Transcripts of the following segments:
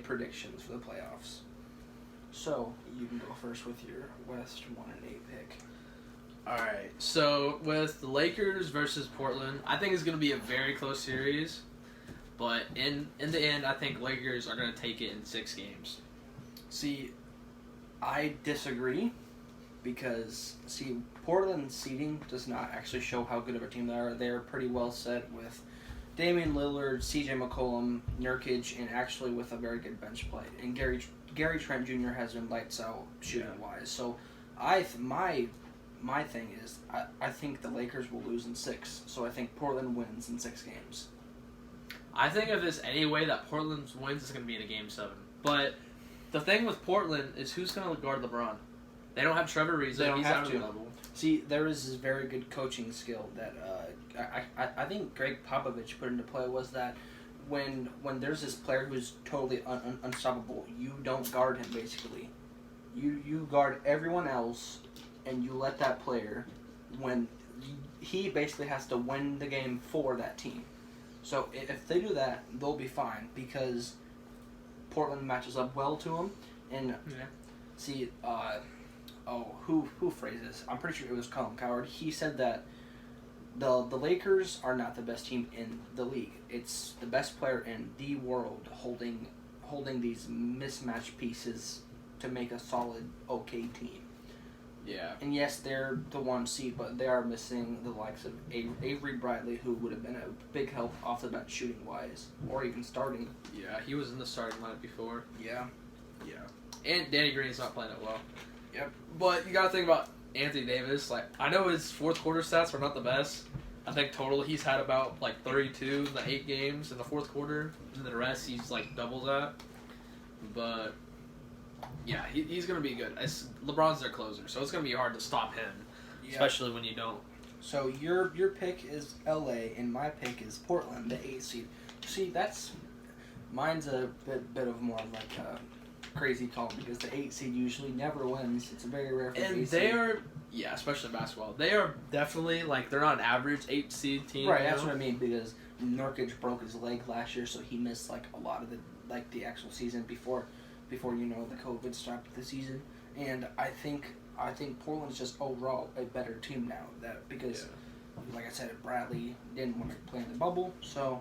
predictions for the playoffs. So, you can go first with your West 1-8 pick. All right. So, with the Lakers versus Portland, I think it's going to be a very close series. But in the end, I think Lakers are going to take it in 6 games. See, I disagree because, Portland's seeding does not actually show how good of a team they are. They're pretty well set with Damian Lillard, C.J. McCollum, Nurkic, and actually with a very good bench play. And Gary Trent Jr. has been lights out shooting-wise. So, my thing is, I think the Lakers will lose in 6. So, I think Portland wins in 6 games. I think if there's any way that Portland wins, it's going to be in a Game 7. But the thing with Portland is who's going to guard LeBron? They don't have Trevor Ariza. He's out of the level. See, there is this very good coaching skill that I think Greg Popovich put into play was that when there's this player who's totally unstoppable, you don't guard him, basically. You guard everyone else, and you let that player, when he basically has to win the game for that team. So if they do that, they'll be fine because Portland matches up well to them. And see, who phrased this? I'm pretty sure it was Colin Cowherd. He said that the Lakers are not the best team in the league. It's the best player in the world holding these mismatched pieces to make a solid, okay team. Yeah. And yes, they're the 1 seed, but they are missing the likes of Avery Bradley, who would have been a big help off the bench shooting-wise, or even starting. Yeah, he was in the starting lineup before. Yeah. And Danny Green's not playing it well. Yep. But you got to think about Anthony Davis. Like, I know his fourth quarter stats were not the best. I think total he's had about 32 in the 8 games in the fourth quarter, and the rest he's double that. But yeah, he's going to be good. LeBron's their closer, so it's going to be hard to stop him, especially when you don't. So your pick is LA, and my pick is Portland, the 8 seed. See, mine's a bit of more a crazy call because the 8 seed usually never wins. It's very rare for the 8 seed. And they are, especially in basketball, they are definitely they're not an average 8 seed team. Right, that's what I mean because Nurkic broke his leg last year, so he missed a lot of the actual season before the COVID stopped the season. And I think Portland's just overall a better team now because like I said, Bradley didn't want to play in the bubble, so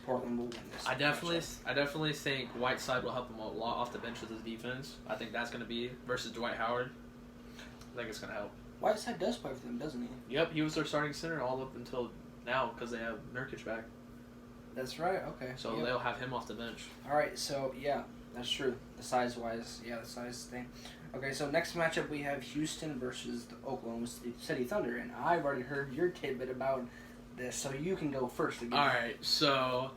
Portland will win this. I definitely think Whiteside will help him a lot off the bench with his defense. I think that's going to be versus Dwight Howard. I think it's going to help. Whiteside does play for them, doesn't he? Yep, he was their starting center all up until now because they have Nurkic back. That's right. Okay. So they'll have him off the bench. All right. So that's true. The size thing. Okay, so next matchup we have Houston versus the Oklahoma City Thunder, and I've already heard your tidbit about this, so you can go first again. All right, so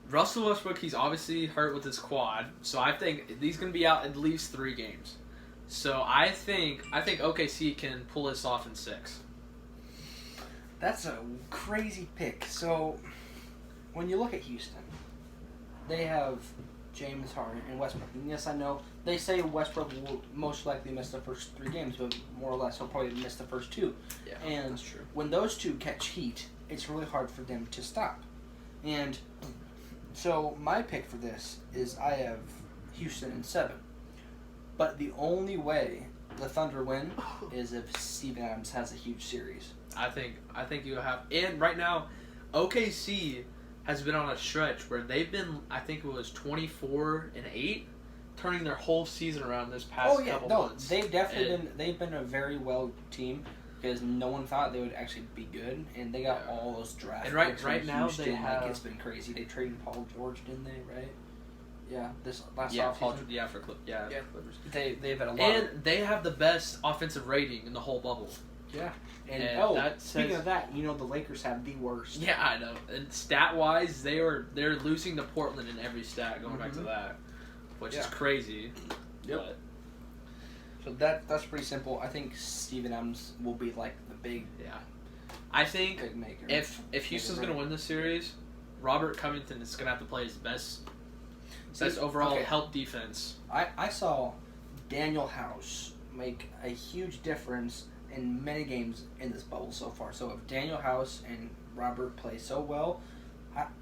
Russell Westbrook, he's obviously hurt with his quad, so I think he's going to be out at least 3 games. So I think OKC can pull this off in 6. That's a crazy pick. So when you look at Houston, they have James Harden and Westbrook. And yes, I know they say Westbrook will most likely miss the first 3 games, but more or less he'll probably miss the first 2. Yeah, and that's true. When those 2 catch heat, it's really hard for them to stop. And so my pick for this is I have Houston in 7. But the only way the Thunder win is if Steven Adams has a huge series. I think you have, and right now, OKC has been on a stretch where they've been, I think it was 24-8, turning their whole season around this past couple months. They've definitely they've been a very well team because no one thought they would actually be good, and they got all those draft picks. And right now Houston, they have it's been crazy. They traded Paul George, didn't they? Right? Yeah, this last offseason. For Clippers. They've had a lot. And they have the best offensive rating in the whole bubble. Yeah. And speaking of that, the Lakers have the worst. Yeah, I know. And stat-wise, they're losing to Portland in every stat going back to that, which is crazy. Yep. So that's pretty simple. I think Steven Adams will be the big. Yeah. I think big maker. If Houston's going to win this series, Robert Covington is going to have to play his best overall help defense. I saw Daniel House make a huge difference in many games in this bubble so far. So if Daniel House and Robert play so well,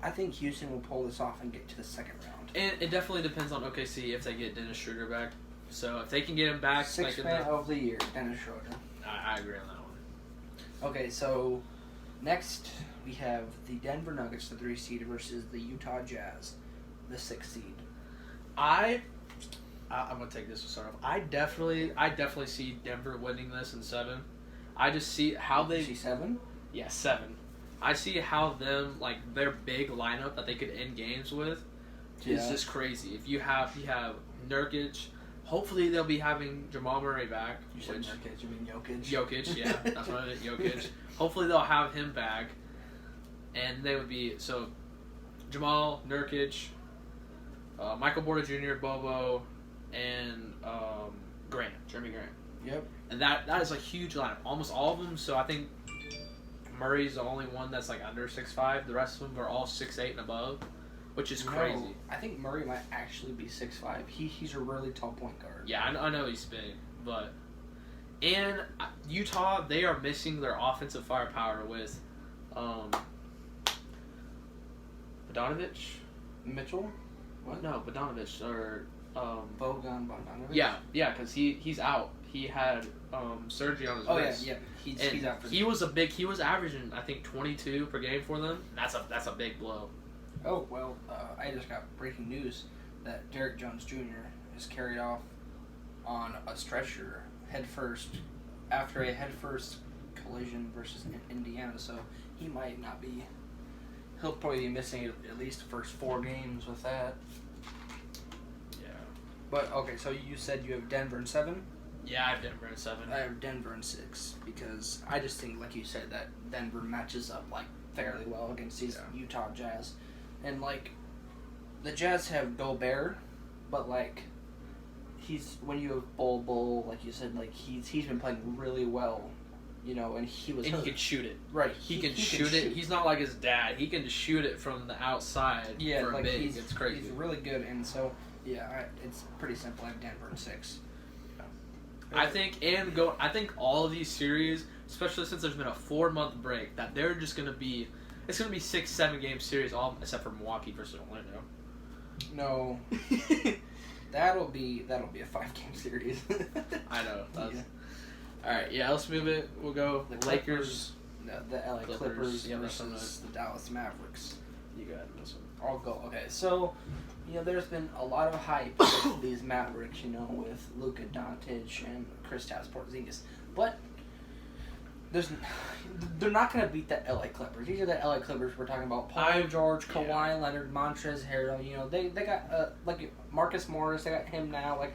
I think Houston will pull this off and get to the second round. And it definitely depends on OKC if they get Dennis Schroeder back. So if they can get him back, Sixth like man of the year, Dennis Schroeder. I agree on that one. Okay, so next we have the Denver Nuggets, the 3 seed, versus the Utah Jazz, the 6 seed. I'm gonna take this to start off. I definitely see Denver winning this in 7. I just see how they. You see 7? Yeah, 7. I see how them their big lineup that they could end games with is just crazy. If you have Nurkic, hopefully they'll be having Jamal Murray back. You said Nurkic, you mean Jokic? Jokic, yeah, that's what I meant. Jokic. Hopefully they'll have him back, and they would be Jamal, Nurkic, Michael Porter Jr., Bobo, and Jeremy Grant. Yep. And that is a huge lineup. Almost all of them. So I think Murray's the only one that's under 6'5". The rest of them are all 6'8" and above, which is crazy. No, I think Murray might actually be 6'5". He's a really tall point guard. Yeah, I know he's big, but and Utah, they are missing their offensive firepower with Bogdanovic. Mitchell? What? No, Bogdanovic or Bogan Bogdanovic? Yeah, because he's out. He had surgery on his wrist. Yeah. He's out for he was averaging I think 22 per game for them. That's a big blow. Oh well, I just got breaking news that Derek Jones Jr. is carried off on a stretcher headfirst after a headfirst collision versus Indiana. So he might not be. He'll probably be missing at least the first 4 games with that. Yeah. But okay, so you said you have Denver in 7. Yeah, I have Denver in 7. I have Denver in 6 because I just think, like you said, that Denver matches up fairly well against these Utah Jazz, and the Jazz have Gobert, but he's when you have Bull, like you said, he's been playing really well, and he was and hurt. he can shoot it. Right, he can shoot it. He's not like his dad. He can shoot it from the outside. Yeah, for a big. It's crazy. He's really good, and so it's pretty simple. I have Denver in 6. I think all of these series, especially since there's been a 4-month break, that they're just gonna be. It's gonna be 6-7 game series, all except for Milwaukee versus Orlando. No, that'll be a 5-game series. I know. All right, let's move it. We'll go The Lakers. The LA Clippers yeah, versus the Dallas Mavericks. You got this one. I'll go. Okay, so there's been a lot of hype with these Mavericks, with Luka Doncic and Kristaps Porzingis, but they're not going to beat the LA Clippers. These are the LA Clippers we're talking about. Paul George, Kawhi Leonard, Montrezl Harrell. They got Marcus Morris. They got him now.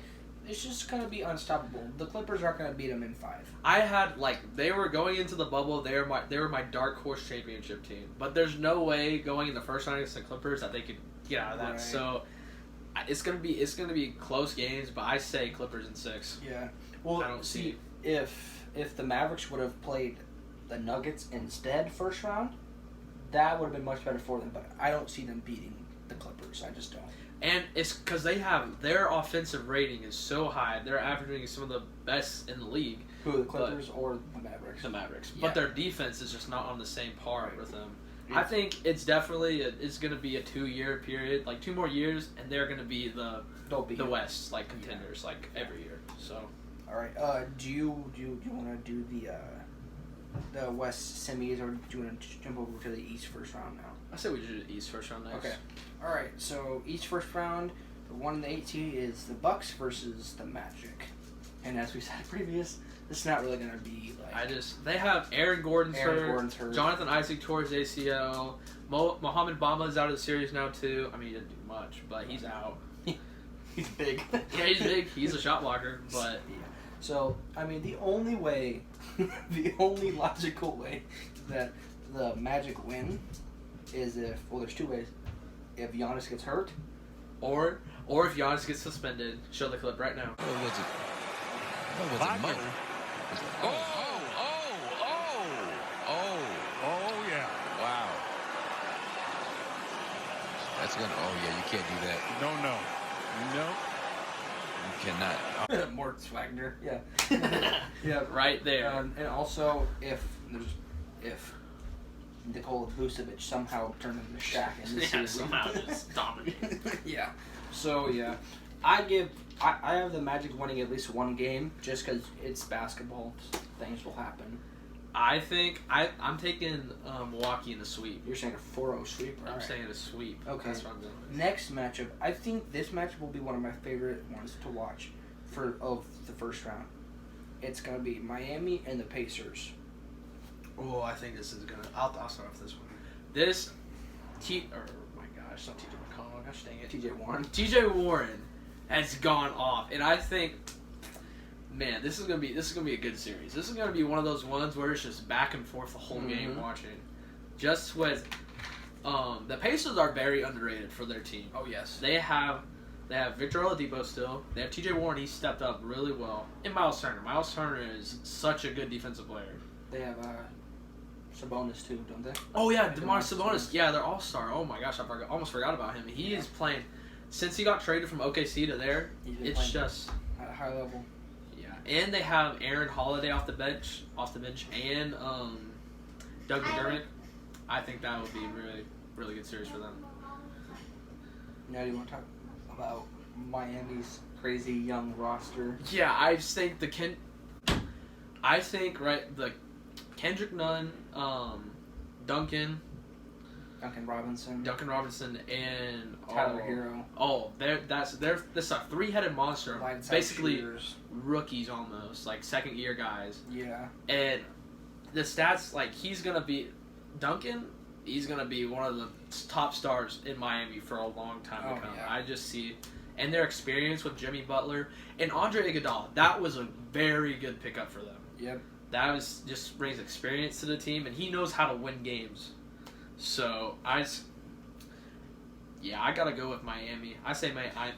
It's just going to be unstoppable. The Clippers aren't going to beat them in 5. I had they were going into the bubble. They were my dark horse championship team. But there's no way going in the first round against the Clippers that they could get out of that. Right. So it's gonna be close games. But I say Clippers in 6. Yeah. Well, I don't see if the Mavericks would have played the Nuggets instead first round, that would have been much better for them. But I don't see them beating the Clippers. I just don't. And it's because they have their offensive rating is so high. They're averaging some of the best in the league. Who, the Clippers or the Mavericks? The Mavericks. Yeah. But their defense is just not on the same par with them. I think it's definitely it's going to be a 2-year period, 2 more years, and they're going to be the West contenders every year. So. All right. Do you want to do the West semis, or do you want to jump over to the East first round now? I say we do the East first round next. Okay. All right. So East first round, the 1 and the 8 seed is the Bucks versus the Magic, and as we said previous, it's not really going to be they have Aaron Gordon's hurt. Jonathan Isaac tore his ACL. Mohamed Bamba is out of the series now too. I mean, he didn't do much, but he's out. He's big. Yeah, he's big. He's a shot blocker, but yeah. So I mean, the only way, the only logical way that the Magic win is there's 2 ways. If Giannis gets hurt, or if Giannis gets suspended. Show the clip right now. What was it? Murray? Oh, yeah. Wow. That's gonna. Oh yeah, you can't do that. No. You cannot. Moritz Wagner. Yeah. Yeah. Right there. And also, if Nikola Vucevic somehow turned into Shaq in this season. Somehow just dominated. Yeah. So yeah, I have the Magic winning at least one game just because it's basketball. Things will happen. I think I'm taking Milwaukee in the sweep. You're saying a 4-0 sweep. I'm saying a sweep. Okay. That's what I'm doing. Next matchup, I think this matchup will be one of my favorite ones to watch of the first round. It's gonna be Miami and the Pacers. Oh, I think this is gonna. I'll start off this one. This my gosh, not TJ McConnell. Gosh dang it. TJ Warren. TJ Warren has gone off, and I think, man, this is gonna be a good series. This is gonna be one of those ones where it's just back and forth the whole game watching. Just with, the Pacers are very underrated for their team. Oh yes. They have Victor Oladipo still. They have TJ Warren. He stepped up really well. And Miles Turner. Miles Turner is such a good defensive player. They have Sabonis too, don't they? Oh yeah, DeMar Sabonis. Yeah, they're all-star. Oh my gosh, almost forgot about him. He is playing since he got traded from OKC to there. It's just at a high level. Yeah, and they have Aaron Holiday off the bench, and Doug McDermott. I think that would be a really, really good series for them. Now, do you want to talk about Miami's crazy young roster? Yeah, I just think the Kendrick Nunn, Duncan Robinson, and Tyler Hero. Oh, that's a three-headed monster. Lights out Basically, shooters. rookies almost, like second-year guys. Yeah. And the stats, like Duncan, he's gonna be one of the top stars in Miami for a long time to come. Yeah. I just see, and their experience with Jimmy Butler and Andre Iguodala, that was a very good pickup for them. Yep. That just brings experience to the team, and he knows how to win games. So I gotta go with Miami. I say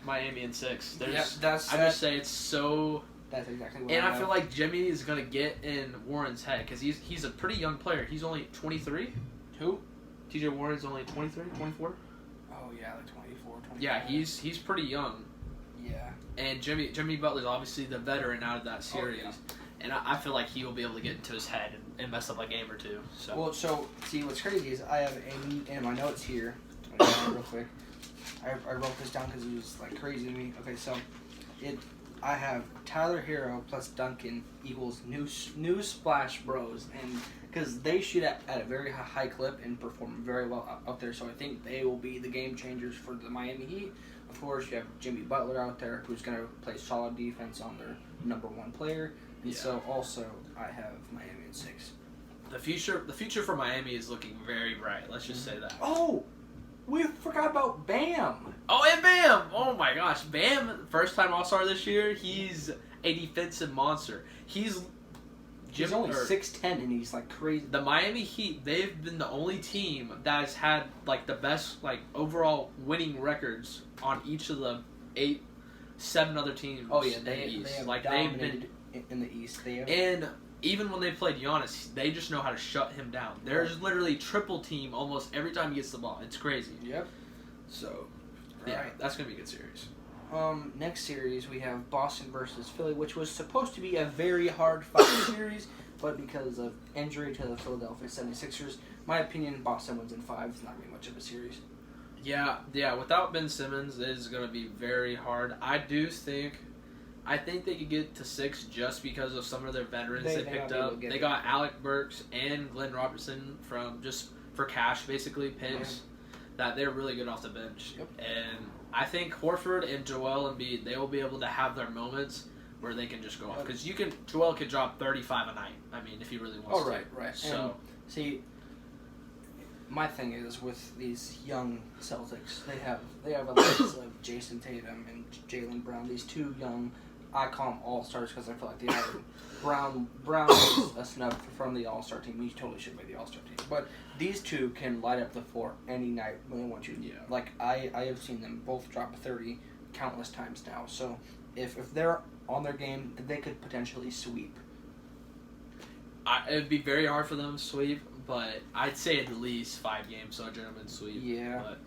Miami in 6. Just say it's so. That's exactly what. And I feel like Jimmy is gonna get in Warren's head because he's a pretty young player. He's only 23. Who? TJ Warren's only 23, 24. Oh yeah, like 24, 25. Yeah, he's pretty young. Yeah. And Jimmy Butler's obviously the veteran out of that series. Oh, yeah. And I feel like he will be able to get into his head and mess up a game or two. So. Well, see, what's crazy is I have in my notes here. Real quick. I wrote this down because it was like crazy to me. Okay, so I have Tyler Hero plus Duncan equals new Splash Bros, and because they shoot at a very high clip and perform very well up there, so I think they will be the game changers for the Miami Heat. Of course, you have Jimmy Butler out there who's going to play solid defense on their number one player. And so also I have Miami in 6. The future for Miami is looking very bright. Let's just say that. Oh, we forgot about Bam. Oh, and Bam! Oh my gosh, Bam! First time All-Star this year. He's a defensive monster. He's only 6'10", and he's like crazy. The Miami Heat, they've been the only team that has had like the best like overall winning records on each of the 7 other teams. Oh yeah, in the East. they have like dominated they've been in the East. They have, and even when they played Giannis, they just know how to shut him down. There's literally triple team almost every time he gets the ball. It's crazy. Yep. So, yeah, that's gonna be a good series. Next series we have Boston versus Philly, which was supposed to be a very hard fight series, but because of injury to the Philadelphia 76ers, my opinion, Boston wins in 5. It's not really much of a series. Yeah. Without Ben Simmons, it is gonna be very hard. I think they could get to 6 just because of some of their veterans they picked up. They got Alec Burks and Glenn Robertson for cash, basically, picks that they're really good off the bench. Yep. And I think Horford and Joel Embiid, they will be able to have their moments where they can just go off. Because Joel could drop 35 a night, I mean, if he really wants to. Oh, right. So, and see, my thing is with these young Celtics, they have a list of Jason Tatum and Jaylen Brown, these 2 young, I call them all-stars because I feel like they have Brown is a snub from the all-star team. He totally should be the all-star team. But these 2 can light up the floor any night when they want to. Yeah. Like, I have seen them both drop 30 countless times now. So if they're on their game, they could potentially sweep. It would be very hard for them to sweep, but I'd say at least 5 games, so a gentleman's sweep. Yeah. But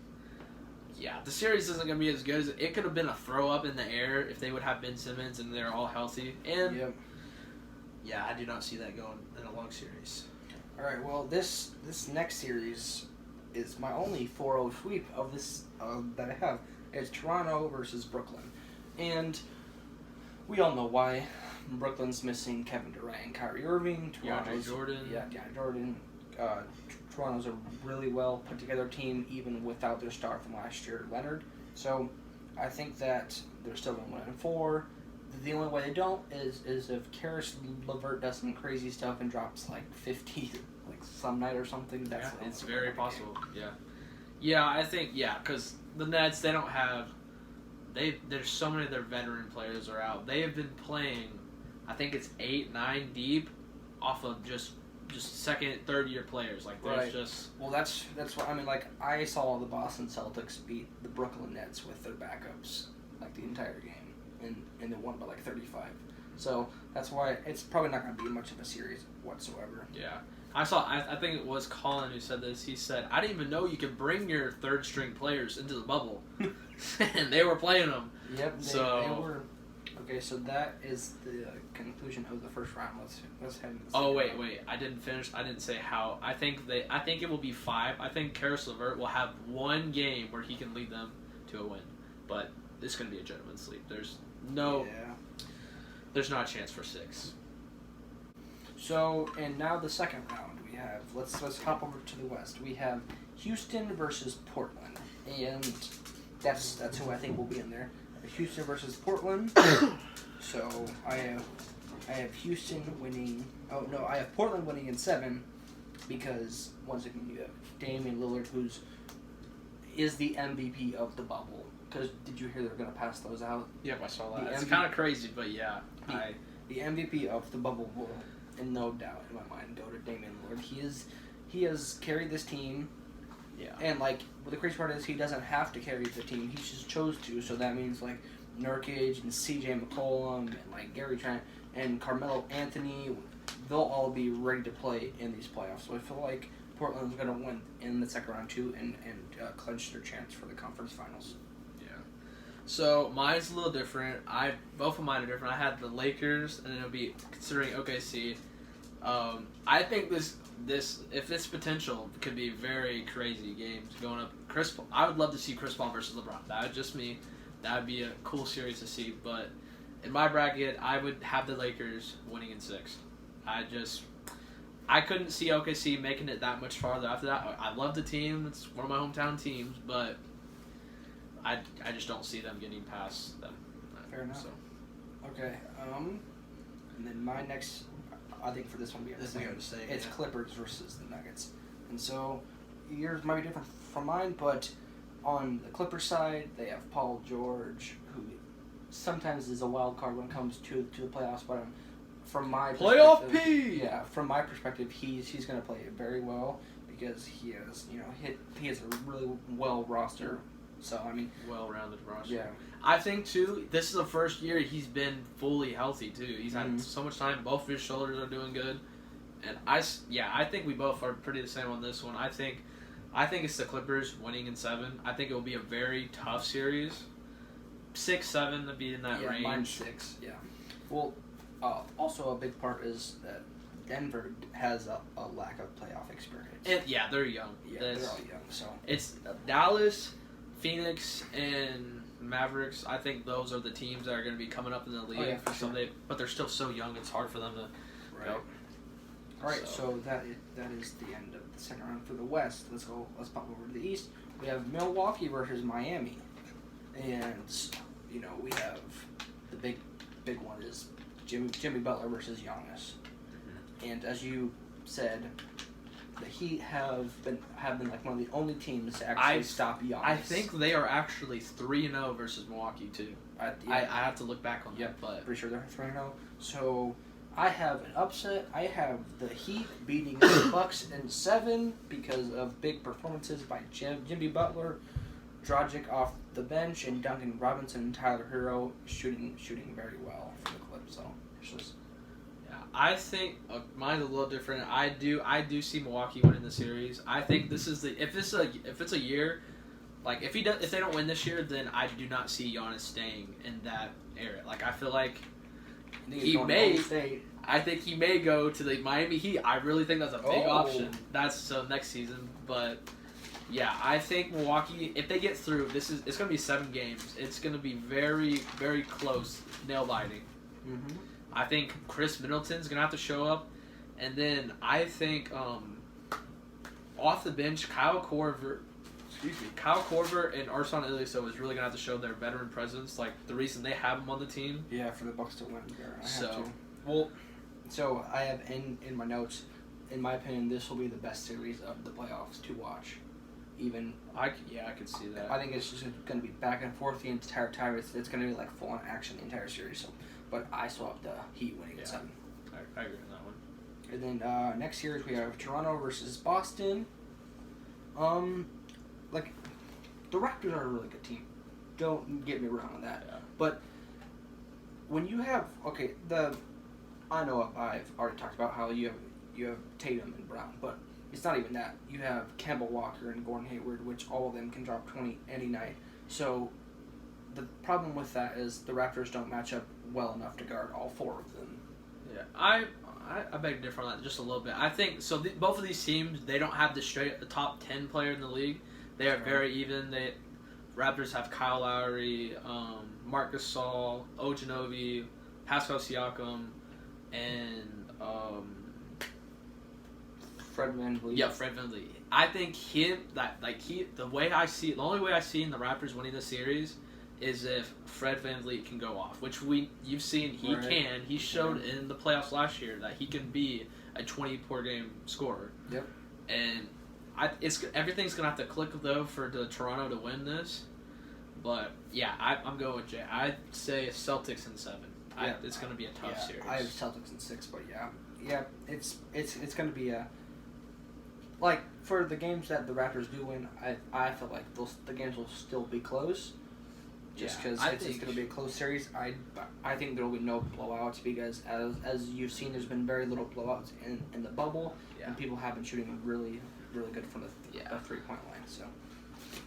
yeah, the series isn't going to be as good as it could have been. A throw up in the air if they would have Ben Simmons and they're all healthy. And yeah, I do not see that going in a long series. All right, well, this next series is my only 4-0 sweep of this that I have. It's Toronto versus Brooklyn. And we all know why. Brooklyn's missing Kevin Durant and Kyrie Irving. DeAndre Jordan. Yeah, DeAndre Jordan. Toronto's a really well put together team, even without their star from last year, Leonard. So I think that they're still going 1-4. The only way they don't is if Karis LeVert does some crazy stuff and drops like 50 like some night or something. That's It's very possible. Yeah, I think because the Nets, they don't have. There's so many of their veteran players are out. They have been playing, I think it's 8, 9 deep, off of just second, third year players. Like there's just. Well, that's what I mean. Like I saw the Boston Celtics beat the Brooklyn Nets with their backups like the entire game, and they won by like 35. So that's why it's probably not going to be much of a series whatsoever. Yeah. I think it was Colin who said this. He said, I didn't even know you could bring your third string players into the bubble. And they were playing them. Yep, they were. Okay, so that is the conclusion of the first round. Let's head into the second round. Wait. I didn't finish. I didn't say how. I think it will be 5. I think Karis LeVert will have one game where he can lead them to a win. But it's going to be a gentleman's sweep. There's not a chance for 6. So, and now the second round we have, let's hop over to the West. We have Houston versus Portland, and that's who I think will be in there. Houston versus Portland. So I have Houston winning. Oh no, I have Portland winning in 7 because once again you have Damian Lillard, is the MVP of the bubble. Because did you hear they're going to pass those out? Yep, I saw that. It's kind of crazy, but yeah. The MVP of the bubble will, in no doubt in my mind, go to Damian Lillard. He has carried this team. Yeah. And like, well, the crazy part is he doesn't have to carry the team. He just chose to. So that means like Nurkic and C.J. McCollum and like Gary Trent and Carmelo Anthony, they'll all be ready to play in these playoffs. So I feel like Portland's going to win in the second round too and clinch their chance for the conference finals. So mine's a little different. Both of mine are different. I had the Lakers, and then it'll be considering OKC. I think this if this potential could be very crazy games going up. I would love to see Chris Paul versus LeBron. That would just me. That would be a cool series to see. But in my bracket, I would have the Lakers winning in 6. I couldn't see OKC making it that much farther after that. I love the team. It's one of my hometown teams, but I just don't see them getting past them. Fair enough. So. Okay. And then my next, I think for this one we have the same. It's Clippers versus the Nuggets, and so yours might be different from mine, but on the Clippers side, they have Paul George, who sometimes is a wild card when it comes to the playoffs, but from my playoff P. Yeah, from my perspective, he's going to play it very well because he has he has a really well roster. So, I mean... Well-rounded roster. Yeah. I think, too, this is the first year he's been fully healthy, too. He's had so much time. Both of his shoulders are doing good. And, I think we both are pretty the same on this one. I think it's the Clippers winning in 7. I think it will be a very tough series. 6-7 to be in that range. Mine's 6, yeah. Well, also a big part is that Denver has a lack of playoff experience. They're young. Yeah, they're all young, so... It's Dallas... Phoenix and Mavericks, I think those are the teams that are going to be coming up in the league someday, but they're still so young, it's hard for them to go. All right, so that is the end of the second round for the West. Let's pop over to the East. We have Milwaukee versus Miami, and we have the big one is Jimmy Butler versus Giannis, and as you said, the Heat have been like one of the only teams to actually stop Giannis. I think they are actually 3-0 versus Milwaukee too. I have to look back on that, but pretty sure they're 3-0. So I have an upset. I have the Heat beating the Bucks in 7 because of big performances by Jimmy Butler, Dragic off the bench, and Duncan Robinson and Tyler Hero shooting very well for the Clips. So it's just. I think mine's a little different. I do see Milwaukee winning the series. I think this is if it's a year, like if they don't win this year, then I do not see Giannis staying in that area. Like I feel like he may. I think he may go to the Miami Heat. I really think that's a big option. That's so next season, but Yeah, I think Milwaukee, if they get through, it's going to be 7 games. It's going to be very, very close, nail-biting. Mm-hmm. I think Chris Middleton's going to have to show up. And then I think off the bench, Kyle Korver and Arsan Ilyasova is really going to have to show their veteran presence, like the reason they have him on the team. Yeah, for the Bucks to win. Well, So I have in my notes, in my opinion, this will be the best series of the playoffs to watch. I could see that. I think it's just going to be back and forth the entire time. It's going to be like full on action the entire series. So, but I still have the Heat winning 7. I agree on that one. And then next series we have Toronto versus Boston. Like the Raptors are a really good team. Don't get me wrong on that. Yeah. But when you have I know I've already talked about how you have Tatum and Brown, but it's not even that. You have Kemba Walker and Gordon Hayward, which all of them can drop 20 any night. So the problem with that is the Raptors don't match up well enough to guard all 4 of them. Yeah, I beg to differ on that just a little bit. I think so. Both of these teams, they don't have the top 10 player in the league. They are very even. Raptors have Kyle Lowry, Marc Gasol, Ojanovi, Pascal Siakam, and Fred VanVleet. Yeah, Fred VanVleet. I think the only way I see in the Raptors winning the series is if Fred VanVleet can go off, which you've seen he Right. can. He showed in the playoffs last year that he can be a 20-per-game scorer. Yep. And everything's gonna have to click though for the Toronto to win this. But yeah, I'm going with Jay. I'd say Celtics in 7. It's gonna be a tough series. I have Celtics in 6, but yeah, it's gonna be a like for the games that the Raptors do win. I feel like the games will still be close, just because it's gonna be a close series. I think there will be no blowouts because as you've seen, there's been very little blowouts in the bubble, and people have been shooting really really good from the 3-point line. So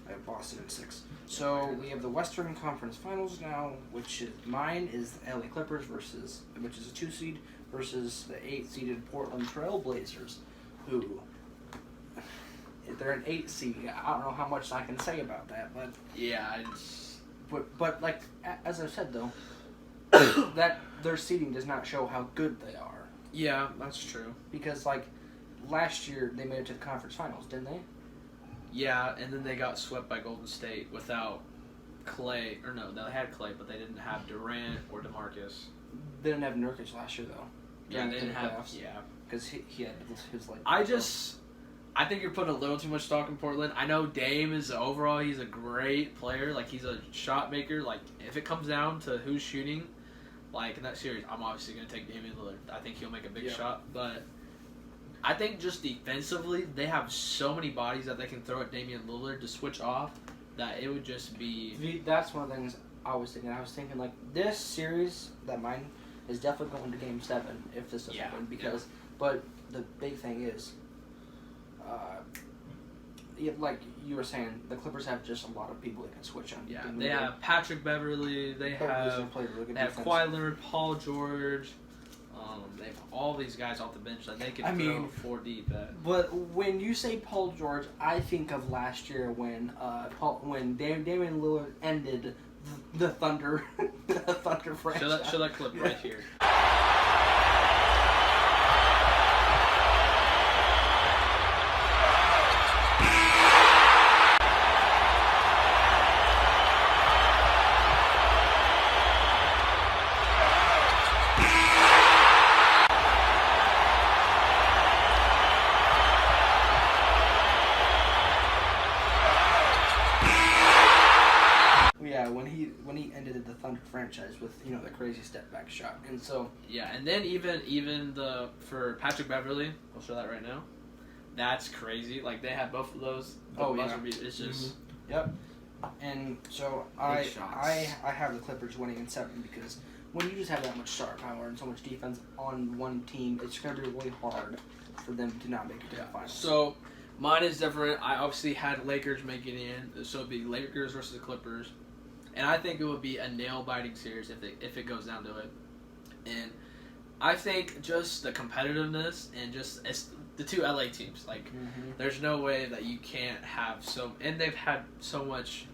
I have Boston in 6. So we have the Western Conference Finals now, which is mine is the LA Clippers which is a 2 seed versus the 8-seeded Portland Trail Blazers, who they're an 8 seed. I don't know how much I can say about that, but yeah, but like as I said though, that their seeding does not show how good they are. Yeah, that's true. Because like last year they made it to the conference finals, didn't they? Yeah, and then they got swept by Golden State without Clay. Or no, they had Clay, but they didn't have Durant or DeMarcus. They didn't have Nurkic last year though. Yeah, they didn't have. Playoffs. Yeah, because he had his like. I think you're putting a little too much stock in Portland. I know Dame is he's a great player. Like he's a shot maker. Like if it comes down to who's shooting, like in that series, I'm obviously gonna take Damian Lillard. I think he'll make a big shot, but I think just defensively, they have so many bodies that they can throw at Damian Lillard to switch off that it would just be. That's one of the things I was thinking. I was thinking like this series that mine is definitely going to Game 7 if this doesn't happen because. But the big thing is, like you were saying, the Clippers have just a lot of people that can switch on. Yeah, they have Patrick Beverly. They have Kawhi Leonard, Paul George. They have all these guys off the bench that they can throw 4 deep at. But when you say Paul George, I think of last year when Damian Lillard ended the Thunder franchise. Show that clip right here. When he ended the Thunder franchise with the crazy step back shot, and so and then even for Patrick Beverly, I'll show that right now. That's crazy. Like they had both of those. It's just yep. And so I have the Clippers winning in 7 because when you just have that much star power and so much defense on one team, it's going to be really hard for them to not make it to the finals. So mine is different. I obviously had Lakers making it in, so it'd be Lakers versus the Clippers. And I think it would be a nail-biting series if it goes down to it. And I think just the competitiveness and just the two LA teams. Like, there's no way that you can't have and they've had so much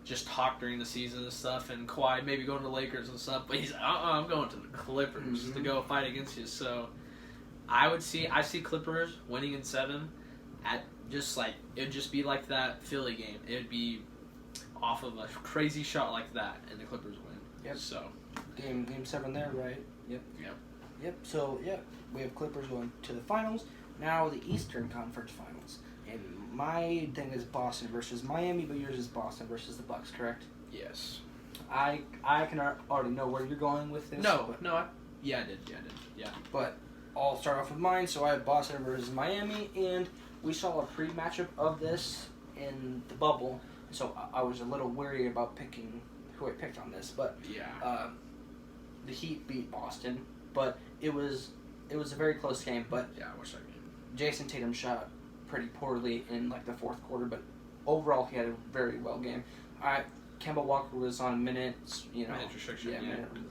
just talk during the season and stuff, and Kawhi maybe going to the Lakers and stuff, but he's like, I'm going to the Clippers to go fight against you. So I see Clippers winning in 7 at just like, it'd just be like that Philly game. It'd be off of a crazy shot like that, and the Clippers win. Yep. So Game 7 there, right? Yep. So, we have Clippers going to the finals. Now the Eastern Conference Finals. And my thing is Boston versus Miami, but yours is Boston versus the Bucks, correct? yes. I can already know where you're going with this. I did. But I'll start off with mine. So I have Boston versus Miami, and we saw a pre-matchup of this in the bubble. So I was a little wary about picking who I picked on this, but the Heat beat Boston, but it was a very close game. But I wish I could. Jason Tatum shot pretty poorly in like the fourth quarter, but overall he had a very well game. Kemba Walker was on minutes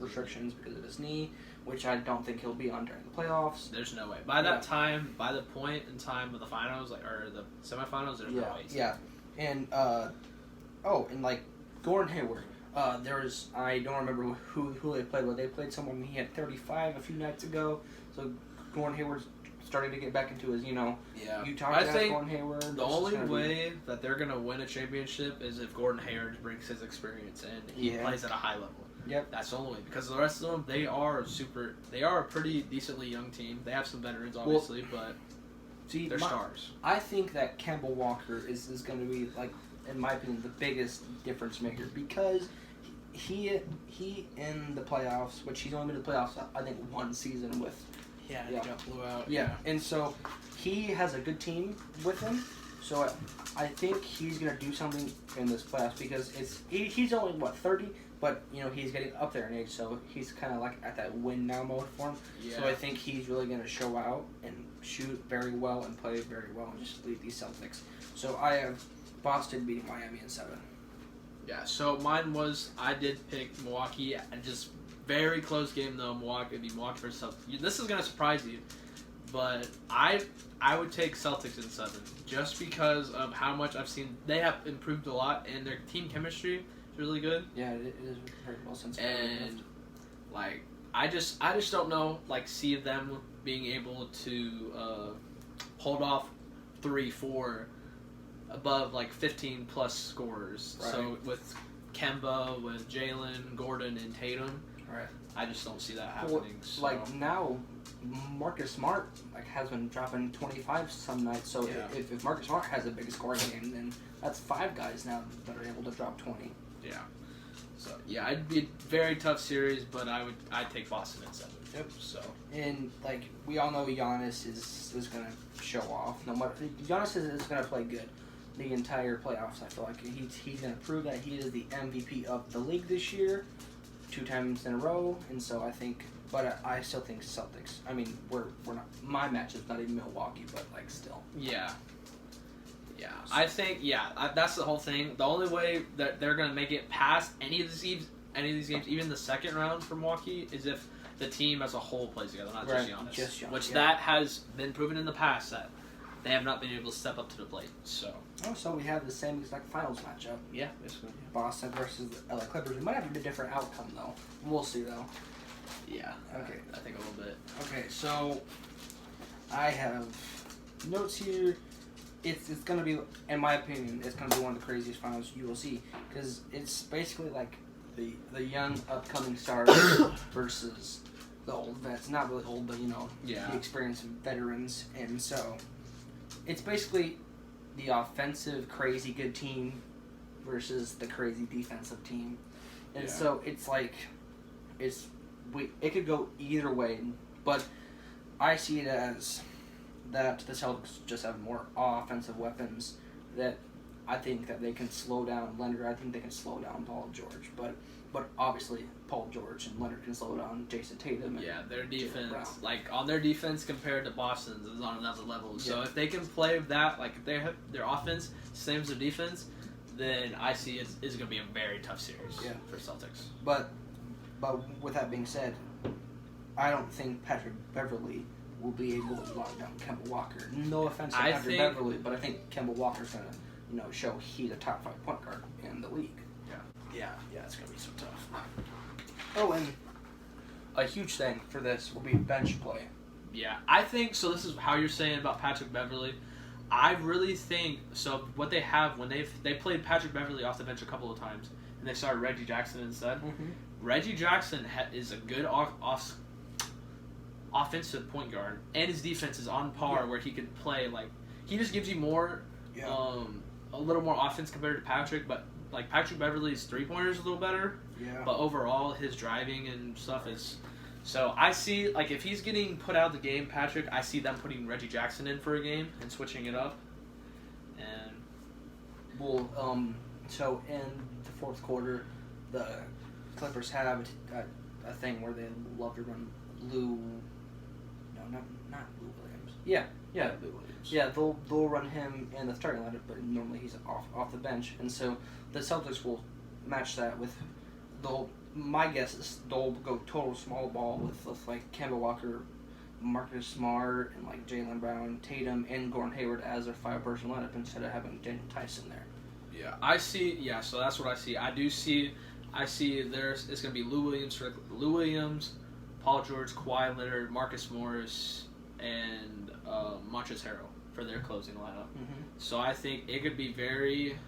restrictions because of his knee, which I don't think he'll be on during the playoffs. There's no way. By that time, by the point in time of the finals, or the semifinals, there's no way. Yeah, and Gordon Hayward. I don't remember who they played with. They played someone. He had 35 a few nights ago. So Gordon Hayward's starting to get back into his Utah. I think Gordon Hayward. The only way that they're gonna win a championship is if Gordon Hayward brings his experience in. He plays at a high level. Yep. That's the only way, because the rest of them, they are a pretty decently young team. They have some veterans, obviously, but they're stars. I think that Kemba Walker is going to be, like, in my opinion, the biggest difference maker, because he in the playoffs, which he's only been to the playoffs, I think, one season with. He got blew out. Yeah, and so he has a good team with him. So I think he's going to do something in this playoffs, because he's only, 30? But, he's getting up there in age, so he's kind of like at that win now mode for him. Yeah. So I think he's really going to show out and shoot very well and play very well and just lead these Celtics. So I have Boston beating Miami in 7. Yeah, so mine was, I did pick Milwaukee, and just very close game though. Milwaukee versus Celtics. This is going to surprise you, but I would take Celtics in 7, just because of how much I've seen. They have improved a lot, and their team chemistry really good. Yeah, it is very well since. And I just don't know, see them being able to hold off 3-4 above 15 plus scorers. Right. So with Kemba, with Jalen, Gordon, and Tatum, right. I just don't see that happening. Now, Marcus Smart has been dropping 25 some nights. So if Marcus Smart has a big scoring game, then that's 5 guys now that are able to drop 20. Yeah. So it'd be a very tough series, but I'd take Boston in 7. Yep. So and we all know Giannis is gonna show off. No matter Giannis is gonna play good the entire playoffs. I feel like he's gonna prove that he is the MVP of the league this year, 2 times in a row. And so I think, but I still think Celtics. I mean, we're not. My match is not even Milwaukee, but still. Yeah. Yeah, I think that's the whole thing. The only way that they're gonna make it past any of these games, even the second round for Milwaukee, is if the team as a whole plays together, not just Giannis. Which that has been proven in the past that they have not been able to step up to the plate. So. Oh, so we have the same exact finals matchup. Yeah, basically. Boston versus the LA Clippers. We might have a different outcome though. We'll see though. Yeah. Okay. I think a little bit. Okay, so I have notes here. It's going to be, in my opinion, it's going to be one of the craziest finals you will see, because it's basically like the young upcoming stars versus the old vets. Not really old, but the experienced veterans. And so it's basically the offensive crazy good team versus the crazy defensive team. And so it's it could go either way, but I see it as that the Celtics just have more offensive weapons, that I think that they can slow down Leonard. I think they can slow down Paul George, but obviously Paul George and Leonard can slow down Jason Tatum. And their defense, on their defense compared to Boston's, is on another level. So if they can play that, if they have their offense same as their defense, then I see it's going to be a very tough series for Celtics. But with that being said, I don't think Patrick Beverley will be able to lock down Kemba Walker. No offense to I Patrick think- Beverly, but I think Kemba Walker's gonna, show he's a top 5 point guard in the league. Yeah, it's gonna be so tough. Oh, and a huge thing for this will be bench play. Yeah, I think so. This is how you're saying about Patrick Beverly. I really think so. What they have when they played Patrick Beverly off the bench a couple of times, and they started Reggie Jackson instead. Mm-hmm. Reggie Jackson is a good offensive point guard, and his defense is on par where he could play he just gives you more, a little more offense compared to Patrick. But like Patrick Beverly's 3-pointers a little better. Yeah. But overall, his driving and stuff is. So I see, if he's getting put out of the game, Patrick, I see them putting Reggie Jackson in for a game and switching it up. And Well, so in the fourth quarter, the Clippers have a thing where they love to run not Lou Williams. Yeah, Lou Williams. yeah. They'll run him in the starting lineup, but normally he's off the bench, and so the Celtics will match that with my guess is they'll go total small ball with like Kemba Walker, Marcus Smart, and like Jaylen Brown, Tatum, and Gordon Hayward as their 5-person lineup instead of having Daniel Tyson there. Yeah, I see. Yeah, so that's what I see. I see it's going to be Lou Williams, Paul George, Kawhi Leonard, Marcus Morris, and Montrezl Harrell for their closing lineup. Mm-hmm. So I think it could be very.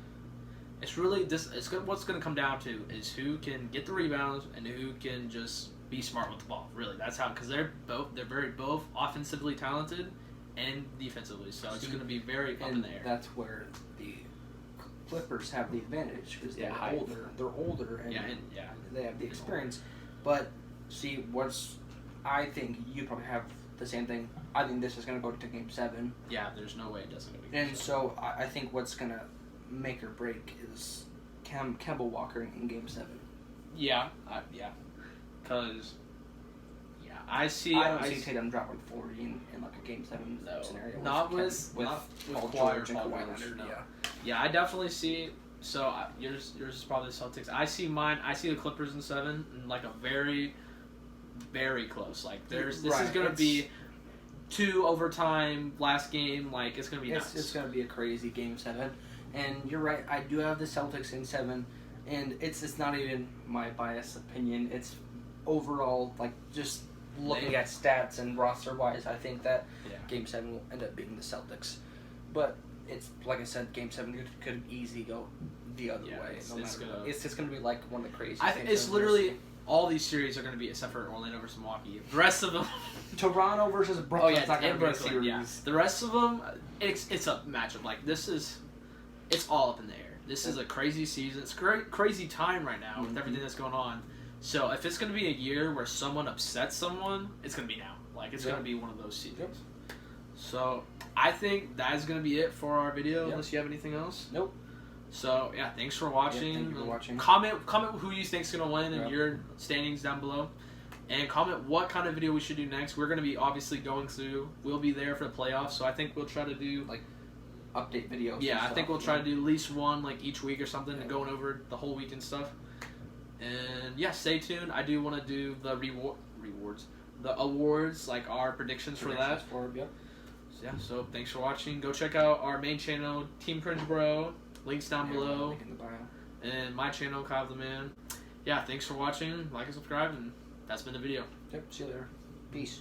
It's really what's going to come down to is who can get the rebounds and who can just be smart with the ball. Really, that's how, because they're both offensively talented and defensively. So it's going to be very up in the air. That's where the Clippers have the advantage because they're height. older. They're older and Yeah. they have the experience. But see, I think you probably have the same thing. I think this is going to go to Game 7. Yeah, there's no way it doesn't go to And so I think what's going to make or break is Kemba Walker in Game 7. Yeah. Because, I see. I don't see Tatum dropping 40 in like a Game 7 scenario. Not with Paul Paul George and Paul Kawhi George, Leonard. no. Yeah. Yeah, I definitely see. So yours is probably the Celtics. I see mine. I see the Clippers in 7, and like a very, very close. Like this is gonna be 2 overtime last game. Like it's gonna be nuts. It's gonna be a crazy Game 7, and you're right. I do have the Celtics in 7, and it's not even my biased opinion. It's overall like just looking at stats and roster wise. I think that Game 7 will end up being the Celtics, but it's like I said, Game 7 could easily go the other way. It's just gonna be like one of the craziest. I think it's literally all these series are going to be except for Orlando versus Milwaukee. The rest of them, Toronto versus Brooklyn. It's not gonna be a series. Yeah. The rest of them, it's a matchup. Like it's all up in the air. This is a crazy season. It's crazy time right now with everything that's going on. So if it's going to be a year where someone upsets someone, it's going to be now. Like it's going to be one of those seasons. Yep. So I think that is going to be it for our video. Unless you have anything else. Nope. So yeah, thanks for watching. Thank you for watching. Comment who you think's gonna win in your standings down below, and comment what kind of video we should do next. We're gonna be obviously going through. We'll be there for the playoffs, so I think we'll try to do like update videos. Yeah, I think we'll try to do at least one like each week or something, and going over the whole week and stuff. And yeah, stay tuned. I do want to do the awards, like our predictions for that. So thanks for watching. Go check out our main channel, Team Cringe Bro. Links down below. Link in the bio. And my channel, Kyle the Man. Yeah, thanks for watching. Like and subscribe, and that's been the video. Yep, see you later. Peace.